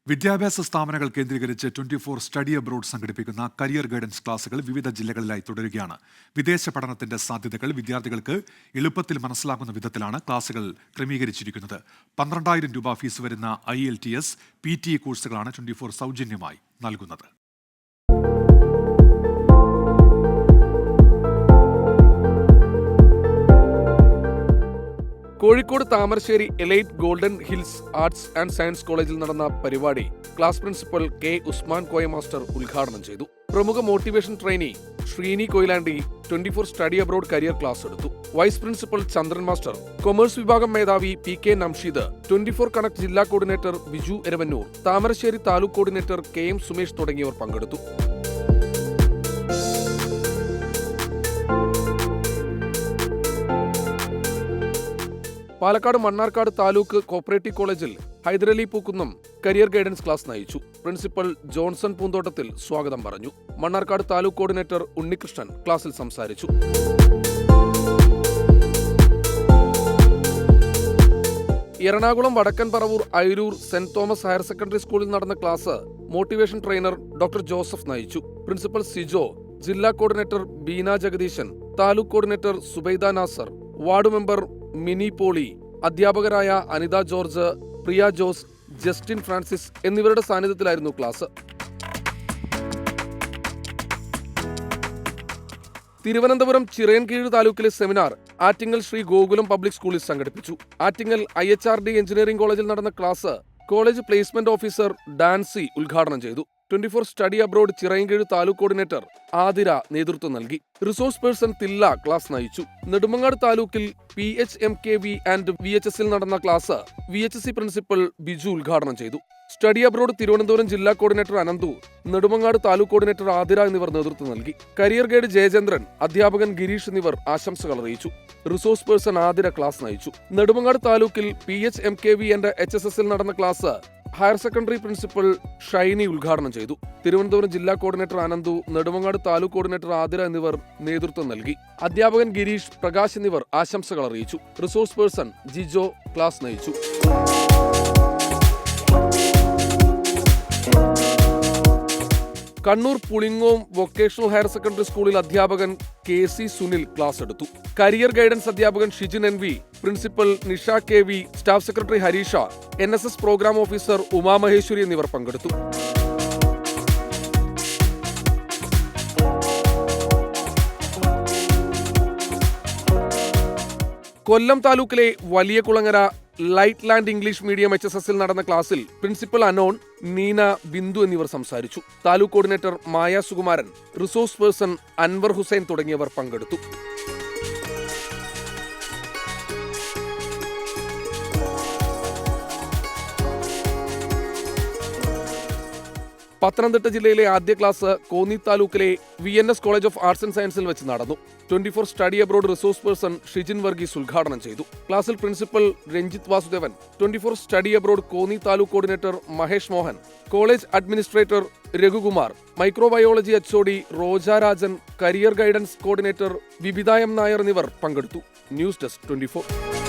വിദ്യാഭ്യാസ സ്ഥാപനങ്ങൾ കേന്ദ്രീകരിച്ച് 24 സ്റ്റഡി അബ്രോഡ് സംഘടിപ്പിക്കുന്ന കരിയർ ഗൈഡൻസ് ക്ലാസുകൾ വിവിധ ജില്ലകളിലായി തുടരുകയാണ്. വിദേശ പഠനത്തിന്റെ സാധ്യതകൾ വിദ്യാർത്ഥികൾക്ക് എളുപ്പത്തിൽ മനസ്സിലാക്കുന്ന വിധത്തിലാണ് ക്ലാസുകൾ ക്രമീകരിച്ചിരിക്കുന്നത്. 12,000 രൂപ ഫീസ് വരുന്ന IELTS, PTE കോഴ്സുകളാണ് 24 സൗജന്യമായി നൽകുന്നത്. Kozhikode Thamarassery Elite Golden Hills Arts and Science കോളേജിൽ നടന്ന പരിപാടി class principal K. Usman Koya master ഉദ്ഘാടനം ചെയ്തു. പ്രമുഖ motivation trainee Sreeni Koyilandy 24 study abroad career class എടുത്തു. Vice principal Chandran master, commerce വിഭാഗം മേധാവി PK നംഷീദ്, 24 കണക്ട് ജില്ലാ coordinator Biju Eravannur, Thamarassery taluk coordinator KM Sumesh തുടങ്ങിയവർ പങ്കെടുത്തു. പാലക്കാട് മണ്ണാർക്കാട് താലൂക്ക് കോപ്പറേറ്റീവ് കോളേജിൽ Hyderali Pookkunnam career guidance class നയിച്ചു. പ്രിൻസിപ്പൽ ജോൺസൺ പൂന്തോട്ടത്തിൽ സ്വാഗതം പറഞ്ഞു. മണ്ണാർക്കാട് താലൂക്ക് കോർഡിനേറ്റർ ഉണ്ണികൃഷ്ണൻ ക്ലാസിൽ സംസാരിച്ചു. എറണാകുളം വടക്കൻ Paravur Ayiroor saint Thomas higher secondary സ്കൂളിൽ നടന്ന class motivation trainer doctor Joseph നയിച്ചു. പ്രിൻസിപ്പൽ സിജോ, ജില്ലാ coordinator Beena Jagadeeshan, taluk coordinator Subaida Nasar, ward member Mini Poly, അധ്യാപകരായ Anitha George, Priya Jose, Justin Francis എന്നിവരുടെ സാന്നിധ്യത്തിലായിരുന്നു ക്ലാസ്. തിരുവനന്തപുരം ചിറയൻകീഴ് താലൂക്കിലെ സെമിനാർ ആറ്റിങ്ങൽ ശ്രീ ഗോകുലം പബ്ലിക് സ്കൂളിൽ സംഘടിപ്പിച്ചു. ആറ്റിങ്ങൽ IHRD എഞ്ചിനീയറിംഗ് കോളേജിൽ നടന്ന class college placement officer Dancy ഉദ്ഘാടനം ചെയ്തു. 24 study abroad Chirayinkeezhu taluk coordinator Athira നേതൃത്വം നൽകി. റിസോഴ്സ് പേഴ്സൺ തില്ല ക്ലാസ് നയിച്ചു. നെടുമങ്ങാട് താലൂക്കിൽ PHMKV ആൻഡ് VHSൽ നടന്ന ക്ലാസ് VHC പ്രിൻസിപ്പൽ ബിജു ഉദ്ഘാടനം ചെയ്തു. സ്റ്റഡി അബ്രോഡ് തിരുവനന്തപുരം ജില്ലാ കോർഡിനേറ്റർ അനന്തു, നെടുമങ്ങാട് താലൂക്ക് കോർഡിനേറ്റർ ആതിര എന്നിവർ നേതൃത്വം നൽകി. കരിയർ ഗൈഡ് ജയചന്ദ്രൻ, അധ്യാപകൻ ഗിരീഷ് എന്നിവർ ആശംസകൾ അറിയിച്ചു. റിസോഴ്സ് പേഴ്സൺ ആതിര ക്ലാസ് നയിച്ചു. നെടുമങ്ങാട് താലൂക്കിൽ PHMKV ആൻഡ് HSSൽ നടന്ന class higher secondary principal Shiny ഉദ്ഘാടനം ചെയ്തു. തിരുവനന്തപുരം ജില്ലാ കോർഡിനേറ്റർ അനന്തു, നെടുമങ്ങാട് താലൂക്ക് കോർഡിനേറ്റർ ആതിര എന്നിവർ നേതൃത്വം നൽകി. അധ്യാപകൻ ഗിരീഷ്, പ്രകാശ് എന്നിവർ ആശംസകൾ അറിയിച്ചു. റിസോഴ്സ് പേഴ്സൺ ജിജോ ക്ലാസ് നയിച്ചു. Kannur Pulingome vocational higher secondary സ്കൂളിൽ അധ്യാപകൻ KC സുനിൽ ക്ലാസ് എടുത്തു. കരിയർ ഗൈഡൻസ് അധ്യാപകൻ Shijin NV, principal Nisha KV, staff secretary Harisha, NSS programme officer Umamaheswari എന്നിവർ പങ്കെടുത്തു. കൊല്ലം താലൂക്കിലെ വലിയ Kulangara light land English medium HSSൽ നടന്ന ക്ലാസ്സിൽ പ്രിൻസിപ്പൽ അനോൺ, നീന, ബിന്ദു എന്നിവർ സംസാരിച്ചു. Taluk coordinator Maya Sukumaran, resource person Anwar Hussain തുടങ്ങിയവർ പങ്കെടുത്തു. പത്തനംതിട്ട ജില്ലയിലെ ആദ്യ ക്ലാസ് കോന്നി താലൂക്കിലെ VNS college of arts and സയൻസിൽ വെച്ച് നടന്നു. 24 study abroad resource person Shijin Varghese ഉദ്ഘാടനം ചെയ്തു. ക്ലാസിൽ principal Ranjith Vasudevan, 24 study abroad Konni taluk coordinator Mahesh Mohan, college administrator Raghukumar, microbiology HOD Roja Rajan, career guidance coordinator Vibitha M. Nair എന്നിവർ പങ്കെടുത്തു. News desk 24.